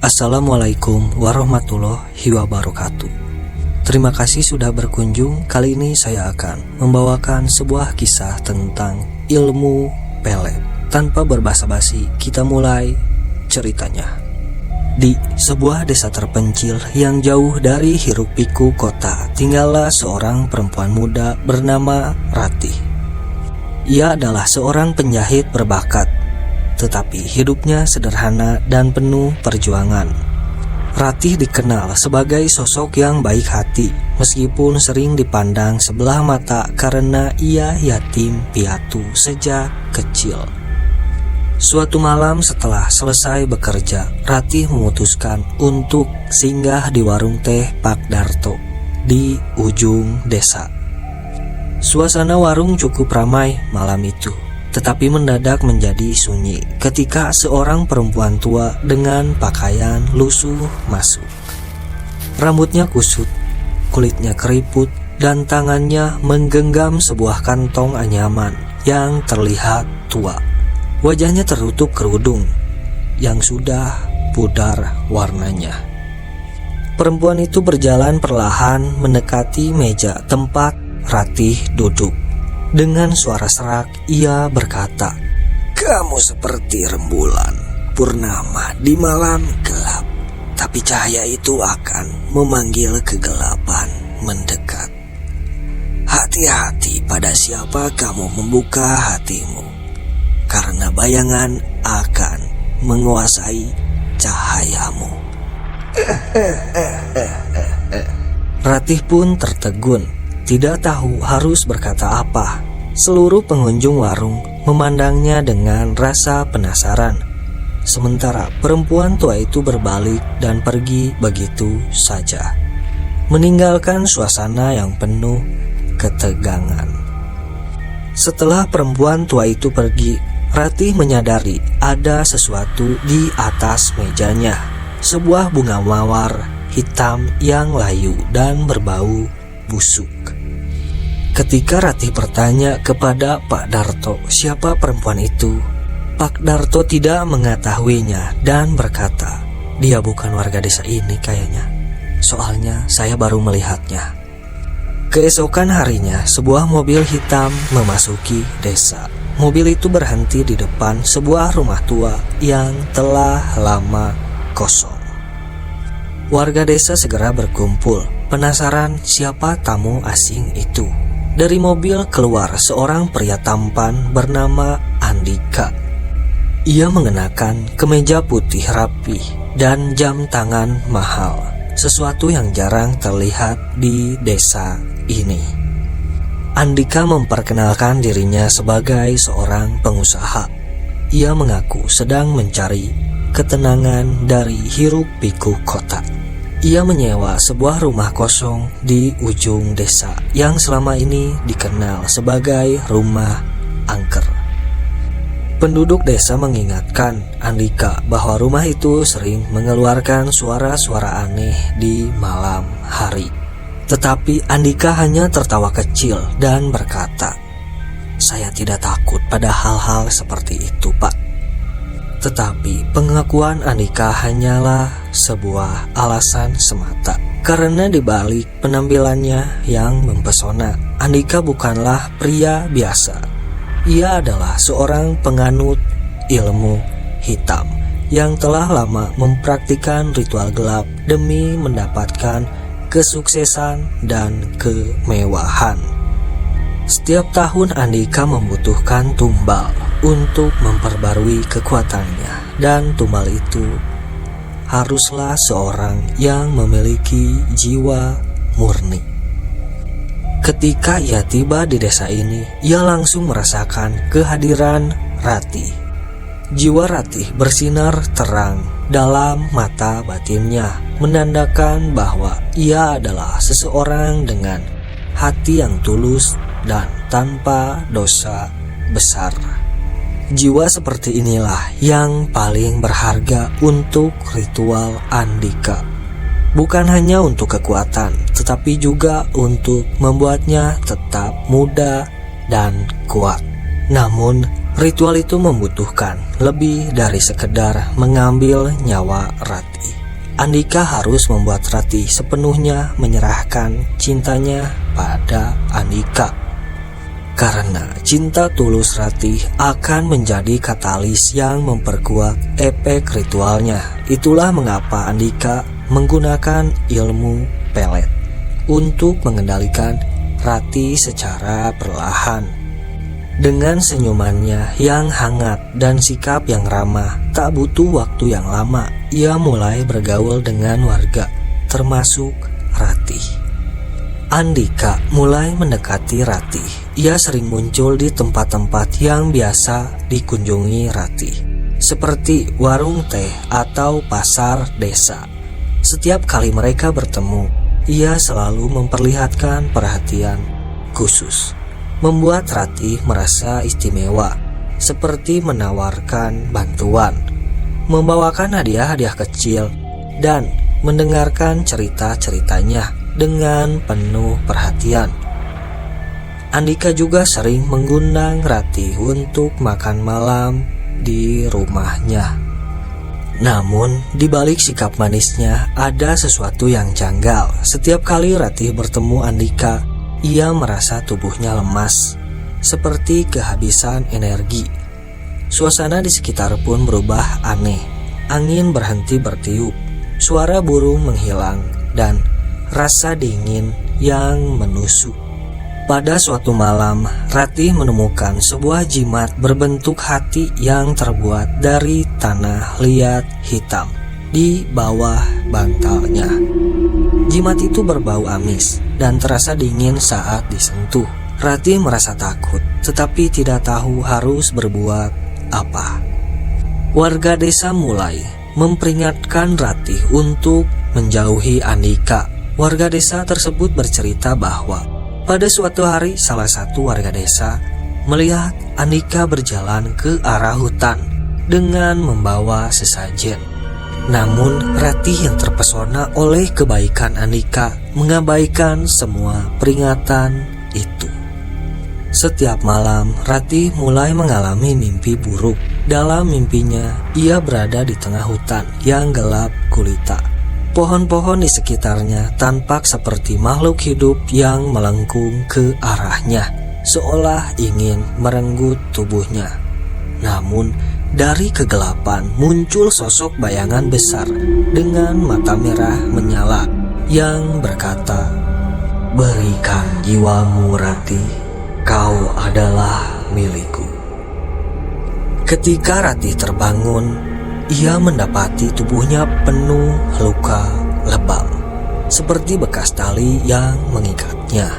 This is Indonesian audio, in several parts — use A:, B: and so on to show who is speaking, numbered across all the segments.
A: Assalamualaikum warahmatullahi wabarakatuh. Terima kasih sudah berkunjung. Kali ini saya akan membawakan sebuah kisah tentang ilmu pelet. Tanpa berbasa-basi, kita mulai ceritanya. Di sebuah desa terpencil yang jauh dari hiruk-pikuk kota, tinggallah seorang perempuan muda bernama Ratih. Ia adalah seorang penjahit berbakat, tetapi hidupnya sederhana dan penuh perjuangan. Ratih dikenal sebagai sosok yang baik hati, meskipun sering dipandang sebelah mata karena ia yatim piatu sejak kecil. Suatu malam setelah selesai bekerja, Ratih memutuskan untuk singgah di warung teh Pak Darto di ujung desa. Suasana warung cukup ramai malam itu, tetapi mendadak menjadi sunyi ketika seorang perempuan tua dengan pakaian lusuh masuk. Rambutnya kusut, kulitnya keriput, dan tangannya menggenggam sebuah kantong anyaman yang terlihat tua. Wajahnya tertutup kerudung yang sudah pudar warnanya. Perempuan itu berjalan perlahan mendekati meja tempat Ratih duduk. Dengan suara serak, ia berkata, "Kamu seperti rembulan purnama di malam gelap, tapi cahaya itu akan memanggil kegelapan mendekat. Hati-hati pada siapa kamu membuka hatimu, karena bayangan akan menguasai cahayamu." Ratih pun tertegun, tidak tahu harus berkata apa. Seluruh pengunjung warung memandangnya dengan rasa penasaran. Sementara perempuan tua itu berbalik dan pergi begitu saja, meninggalkan suasana yang penuh ketegangan. Setelah perempuan tua itu pergi, Ratih menyadari ada sesuatu di atas mejanya. Sebuah bunga mawar hitam yang layu dan berbau busuk. Ketika Ratih bertanya kepada Pak Darto siapa perempuan itu, Pak Darto tidak mengetahuinya dan berkata, "Dia bukan warga desa ini kayaknya. Soalnya saya baru melihatnya." Keesokan harinya, sebuah mobil hitam memasuki desa. Mobil itu berhenti di depan sebuah rumah tua yang telah lama kosong. Warga desa segera berkumpul, penasaran siapa tamu asing itu. Dari mobil keluar seorang pria tampan bernama Andika. Ia mengenakan kemeja putih rapi dan jam tangan mahal, sesuatu yang jarang terlihat di desa ini. Andika memperkenalkan dirinya sebagai seorang pengusaha. Ia mengaku sedang mencari ketenangan dari hiruk-pikuk kota. Ia menyewa sebuah rumah kosong di ujung desa yang selama ini dikenal sebagai rumah angker. Penduduk desa mengingatkan Andika bahwa rumah itu sering mengeluarkan suara-suara aneh di malam hari. Tetapi Andika hanya tertawa kecil dan berkata, "Saya tidak takut pada hal-hal seperti itu, Pak." Tetapi pengakuan Andika hanyalah sebuah alasan semata. Karena di balik penampilannya yang mempesona, Andika bukanlah pria biasa. Ia adalah seorang penganut ilmu hitam yang telah lama mempraktikkan ritual gelap demi mendapatkan kesuksesan dan kemewahan. Setiap tahun Andika membutuhkan tumbal untuk memperbarui kekuatannya, dan tumbal itu haruslah seorang yang memiliki jiwa murni. Ketika ia tiba di desa ini, ia langsung merasakan kehadiran Ratih. Jiwa Ratih bersinar terang dalam mata batinnya, menandakan bahwa ia adalah seseorang dengan hati yang tulus dan tanpa dosa besar. Jiwa seperti inilah yang paling berharga untuk ritual Andika. Bukan hanya untuk kekuatan, tetapi juga untuk membuatnya tetap muda dan kuat. Namun, ritual itu membutuhkan lebih dari sekedar mengambil nyawa Ratih. Andika harus membuat Ratih sepenuhnya menyerahkan cintanya pada Andika. Karena cinta tulus Ratih akan menjadi katalis yang memperkuat efek ritualnya. Itulah mengapa Andika menggunakan ilmu pelet untuk mengendalikan Ratih secara perlahan. Dengan senyumannya yang hangat dan sikap yang ramah, tak butuh waktu yang lama, ia mulai bergaul dengan warga, termasuk Ratih. Andika mulai mendekati Ratih. Ia sering muncul di tempat-tempat yang biasa dikunjungi Ratih, seperti warung teh atau pasar desa. Setiap kali mereka bertemu, ia selalu memperlihatkan perhatian khusus, membuat Ratih merasa istimewa, seperti menawarkan bantuan, membawakan hadiah-hadiah kecil, dan mendengarkan cerita-ceritanya dengan penuh perhatian. Andika juga sering mengundang Ratih untuk makan malam di rumahnya. Namun, di balik sikap manisnya ada sesuatu yang janggal. Setiap kali Ratih bertemu Andika, ia merasa tubuhnya lemas, seperti kehabisan energi. Suasana di sekitar pun berubah aneh. Angin berhenti bertiup, suara burung menghilang, dan rasa dingin yang menusuk. Pada suatu malam, Ratih menemukan sebuah jimat berbentuk hati yang terbuat dari tanah liat hitam di bawah bantalnya. Jimat itu berbau amis dan terasa dingin saat disentuh. Ratih merasa takut, tetapi tidak tahu harus berbuat apa. Warga desa mulai memperingatkan Ratih untuk menjauhi Andika. Warga desa tersebut bercerita bahwa pada suatu hari salah satu warga desa melihat Andika berjalan ke arah hutan dengan membawa sesajen. Namun Ratih yang terpesona oleh kebaikan Andika mengabaikan semua peringatan itu. Setiap malam Ratih mulai mengalami mimpi buruk. Dalam mimpinya ia berada di tengah hutan yang gelap gulita. Pohon-pohon di sekitarnya tampak seperti makhluk hidup yang melengkung ke arahnya, seolah ingin merenggut tubuhnya. Namun, dari kegelapan muncul sosok bayangan besar dengan mata merah menyala yang berkata, "Berikan jiwamu, Ratih, kau adalah milikku." Ketika Ratih terbangun, ia mendapati tubuhnya penuh luka lebam, seperti bekas tali yang mengikatnya.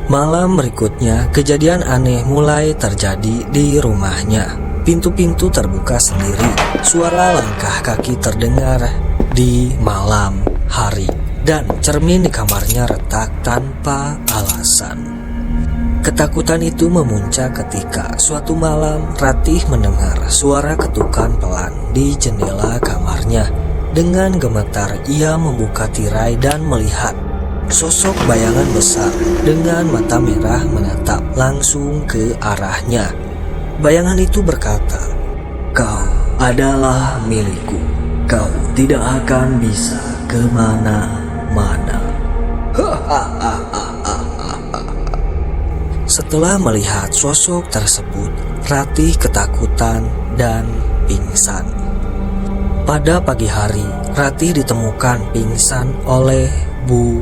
A: Malam berikutnya, kejadian aneh mulai terjadi di rumahnya. Pintu-pintu terbuka sendiri, suara langkah kaki terdengar di malam hari, dan cermin di kamarnya retak tanpa alasan. Ketakutan itu memuncak ketika suatu malam Ratih mendengar suara ketukan pelan di jendela kamarnya. Dengan gemetar ia membuka tirai dan melihat sosok bayangan besar dengan mata merah menatap langsung ke arahnya. Bayangan itu berkata, "Kau adalah milikku. Kau tidak akan bisa kemana-mana." Setelah melihat sosok tersebut, Ratih ketakutan dan pingsan. Pada pagi hari, Ratih ditemukan pingsan oleh Bu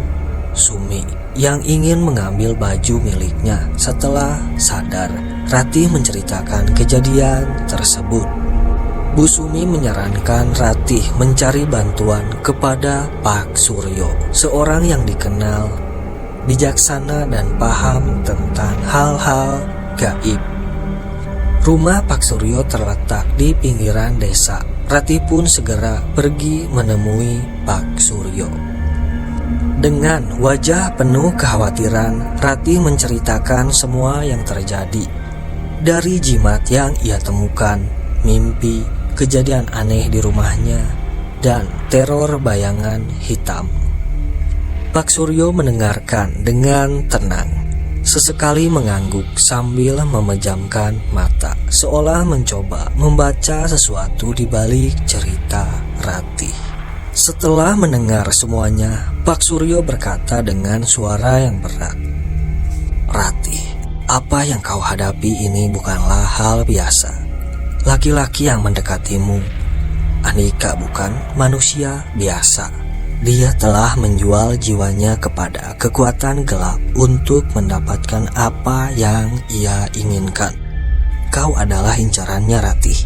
A: Sumi yang ingin mengambil baju miliknya. Setelah sadar, Ratih menceritakan kejadian tersebut. Bu Sumi menyarankan Ratih mencari bantuan kepada Pak Suryo, seorang yang dikenal bijaksana dan paham tentang hal-hal gaib. Rumah Pak Suryo terletak di pinggiran desa. Ratih pun segera pergi menemui Pak Suryo. Dengan wajah penuh kekhawatiran, Ratih menceritakan semua yang terjadi. Dari jimat yang ia temukan, mimpi, kejadian aneh di rumahnya, dan teror bayangan hitam. Pak Suryo mendengarkan dengan tenang, sesekali mengangguk sambil memejamkan mata, seolah mencoba membaca sesuatu di balik cerita Ratih. Setelah mendengar semuanya, Pak Suryo berkata dengan suara yang berat, "Ratih, apa yang kau hadapi ini bukanlah hal biasa. Laki-laki yang mendekatimu, Andika, bukan manusia biasa. Dia telah menjual jiwanya kepada kekuatan gelap untuk mendapatkan apa yang ia inginkan. Kau adalah incarannya, Ratih,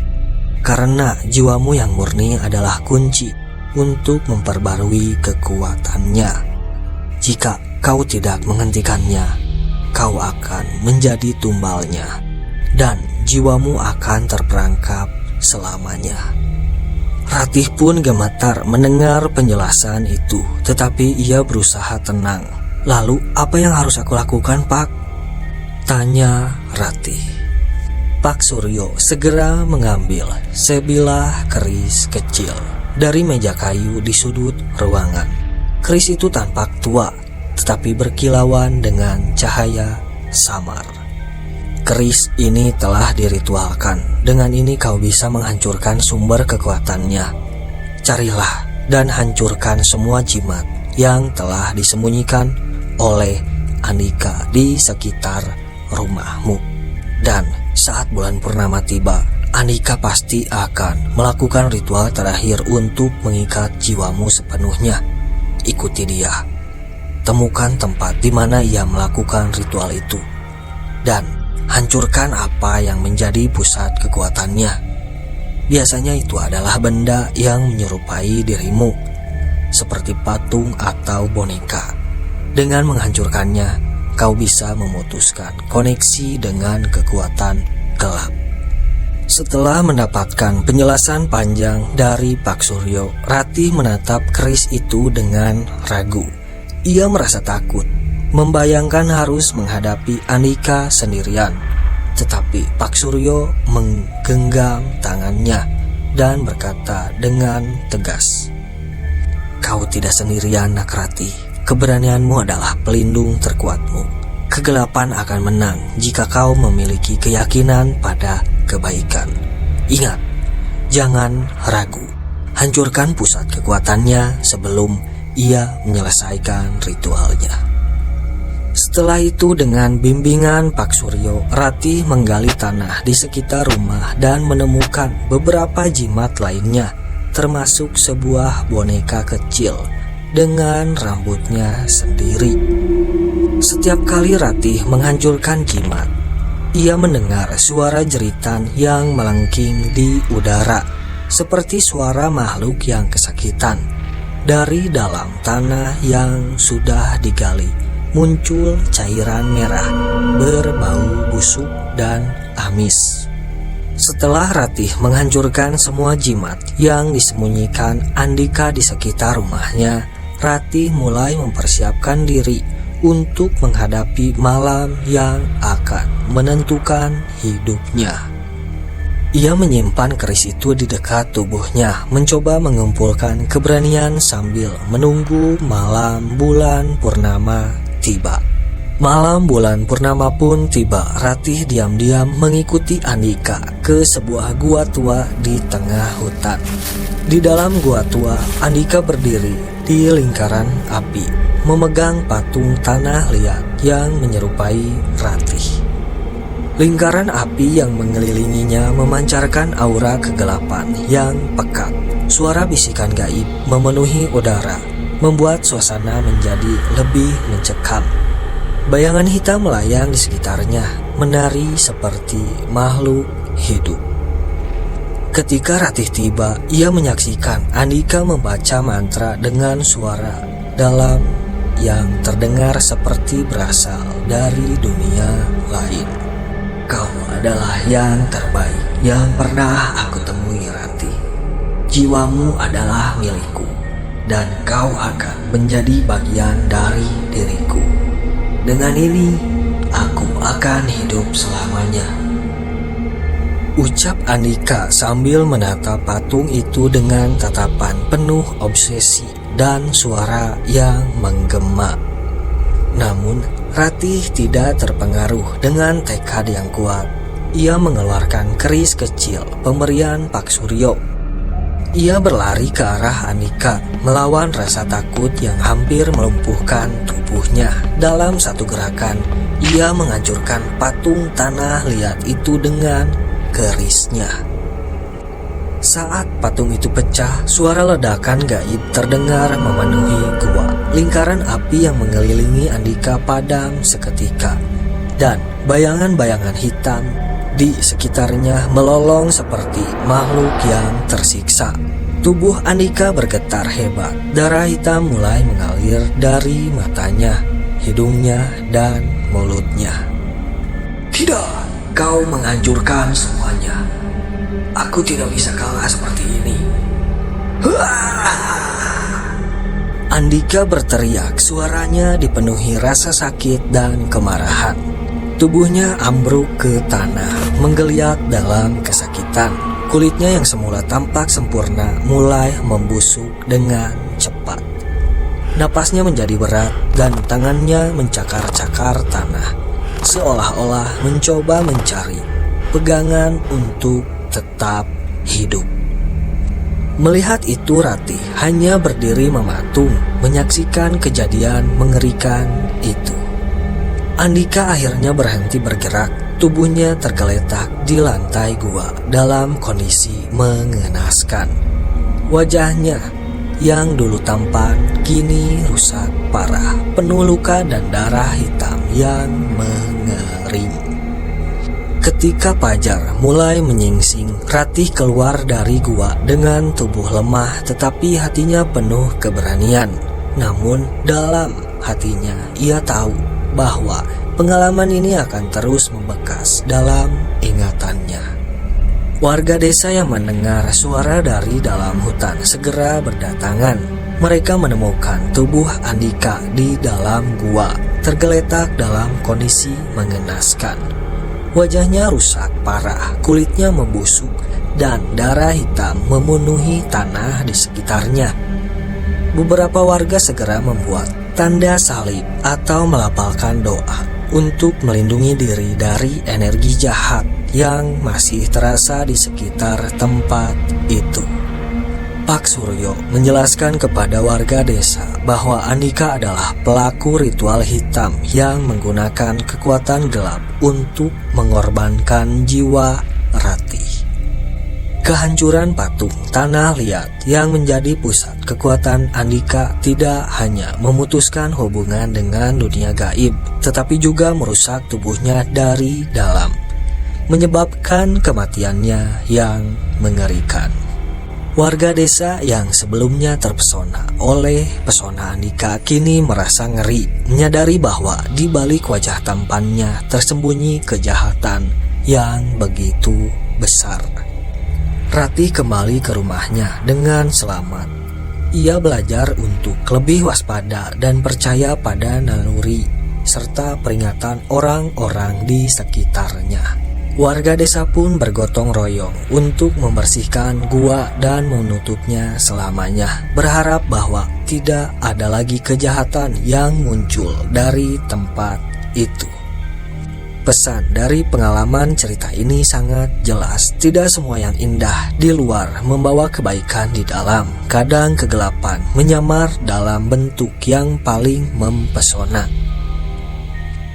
A: karena jiwamu yang murni adalah kunci untuk memperbarui kekuatannya. Jika kau tidak menghentikannya, kau akan menjadi tumbalnya, dan jiwamu akan terperangkap selamanya." Ratih pun gemetar mendengar penjelasan itu, tetapi ia berusaha tenang. "Lalu apa yang harus aku lakukan, Pak?" tanya Ratih. Pak Suryo segera mengambil sebilah keris kecil dari meja kayu di sudut ruangan. Keris itu tampak tua, tetapi berkilauan dengan cahaya samar. "Keris ini telah diritualkan. Dengan ini kau bisa menghancurkan sumber kekuatannya. Carilah dan hancurkan semua jimat yang telah disembunyikan oleh Andika di sekitar rumahmu. Dan saat bulan purnama tiba, Andika pasti akan melakukan ritual terakhir untuk mengikat jiwamu sepenuhnya. Ikuti dia. Temukan tempat di mana ia melakukan ritual itu, dan hancurkan apa yang menjadi pusat kekuatannya. Biasanya itu adalah benda yang menyerupai dirimu, seperti patung atau boneka. Dengan menghancurkannya, kau bisa memutuskan koneksi dengan kekuatan gelap." Setelah mendapatkan penjelasan panjang dari Pak Suryo, Ratih menatap keris itu dengan ragu. Ia merasa takut, membayangkan harus menghadapi Andika sendirian. Tetapi Pak Suryo menggenggam tangannya dan berkata dengan tegas, "Kau tidak sendirian, Nak Ratih. Keberanianmu adalah pelindung terkuatmu. Kegelapan akan menang jika kau memiliki keyakinan pada kebaikan. Ingat, jangan ragu. Hancurkan pusat kekuatannya sebelum ia menyelesaikan ritualnya." Setelah itu, dengan bimbingan Pak Suryo, Ratih menggali tanah di sekitar rumah dan menemukan beberapa jimat lainnya, termasuk sebuah boneka kecil dengan rambutnya sendiri. Setiap kali Ratih menghancurkan jimat, ia mendengar suara jeritan yang melengking di udara, seperti suara makhluk yang kesakitan. Dari dalam tanah yang sudah digali, muncul cairan merah berbau busuk dan amis. Setelah Ratih menghancurkan semua jimat yang disembunyikan Andika di sekitar rumahnya, Ratih mulai mempersiapkan diri untuk menghadapi malam yang akan menentukan hidupnya. Ia menyimpan keris itu di dekat tubuhnya, mencoba mengumpulkan keberanian sambil menunggu malam bulan purnama tiba. Malam bulan purnama pun tiba. Ratih diam-diam mengikuti Andika ke sebuah gua tua di tengah hutan. Di dalam gua tua, Andika berdiri di lingkaran api, memegang patung tanah liat yang menyerupai Ratih. Lingkaran api yang mengelilinginya memancarkan aura kegelapan yang pekat. Suara bisikan gaib memenuhi udara, membuat suasana menjadi lebih mencekam. Bayangan hitam melayang di sekitarnya, menari seperti makhluk hidup. Ketika Ratih tiba, ia menyaksikan Andika membaca mantra dengan suara dalam yang terdengar seperti berasal dari dunia lain. "Kau adalah yang terbaik yang pernah aku temui, Ratih. Jiwamu adalah milikku, dan kau akan menjadi bagian dari diriku. Dengan ini, aku akan hidup selamanya," ucap Andika sambil menatap patung itu dengan tatapan penuh obsesi dan suara yang menggema. Namun, Ratih tidak terpengaruh dengan tekad yang kuat. Ia mengeluarkan keris kecil pemberian Pak Suryo. Ia berlari ke arah Andika, melawan rasa takut yang hampir melumpuhkan tubuhnya. Dalam satu gerakan, ia menghancurkan patung tanah liat itu dengan kerisnya. Saat patung itu pecah, suara ledakan gaib terdengar memenuhi gua. Lingkaran api yang mengelilingi Andika padam seketika, dan bayangan-bayangan hitam di sekitarnya melolong seperti makhluk yang tersiksa. Tubuh Andika bergetar hebat. Darah hitam mulai mengalir dari matanya, hidungnya, dan mulutnya. Tidak, kau menghancurkan semuanya. Aku tidak bisa kalah seperti ini. Andika berteriak, suaranya dipenuhi rasa sakit dan kemarahan. Tubuhnya ambruk ke tanah, menggeliat dalam kesakitan. Kulitnya yang semula tampak sempurna mulai membusuk dengan cepat. Napasnya menjadi berat dan tangannya mencakar-cakar tanah, seolah-olah mencoba mencari pegangan untuk tetap hidup. Melihat itu, Ratih hanya berdiri mematung, menyaksikan kejadian mengerikan itu. Andika akhirnya berhenti bergerak. Tubuhnya tergeletak di lantai gua dalam kondisi mengenaskan. Wajahnya yang dulu tampan kini rusak parah, penuh luka dan darah hitam yang mengering. Ketika fajar mulai menyingsing, Ratih keluar dari gua dengan tubuh lemah tetapi hatinya penuh keberanian. Namun dalam hatinya ia tahu bahwa pengalaman ini akan terus membekas dalam ingatannya. Warga desa yang mendengar suara dari dalam hutan segera berdatangan. Mereka menemukan tubuh Andika di dalam gua, tergeletak dalam kondisi mengenaskan. Wajahnya rusak parah, kulitnya membusuk, dan darah hitam memenuhi tanah di sekitarnya. Beberapa warga segera membuat tanda salib atau melafalkan doa untuk melindungi diri dari energi jahat yang masih terasa di sekitar tempat itu. Pak Suryo menjelaskan kepada warga desa bahwa Andika adalah pelaku ritual hitam yang menggunakan kekuatan gelap untuk mengorbankan jiwa Ratih. Kehancuran patung tanah liat yang menjadi pusat kekuatan Andika tidak hanya memutuskan hubungan dengan dunia gaib, tetapi juga merusak tubuhnya dari dalam, menyebabkan kematiannya yang mengerikan. Warga desa yang sebelumnya terpesona oleh pesona Andika kini merasa ngeri, menyadari bahwa di balik wajah tampannya tersembunyi kejahatan yang begitu besar. Ratih kembali ke rumahnya dengan selamat. Ia belajar untuk lebih waspada dan percaya pada naluri serta peringatan orang-orang di sekitarnya. Warga desa pun bergotong royong untuk membersihkan gua dan menutupnya selamanya, berharap bahwa tidak ada lagi kejahatan yang muncul dari tempat itu. Pesan dari pengalaman cerita ini sangat jelas. Tidak semua yang indah di luar membawa kebaikan di dalam. Kadang kegelapan menyamar dalam bentuk yang paling mempesona.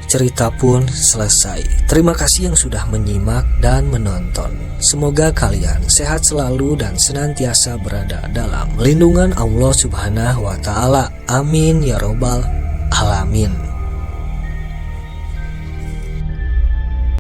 A: Cerita pun selesai. Terima kasih yang sudah menyimak dan menonton. Semoga kalian sehat selalu dan senantiasa berada dalam lindungan Allah Subhanahu wa Ta'ala. Amin ya robbal alamin.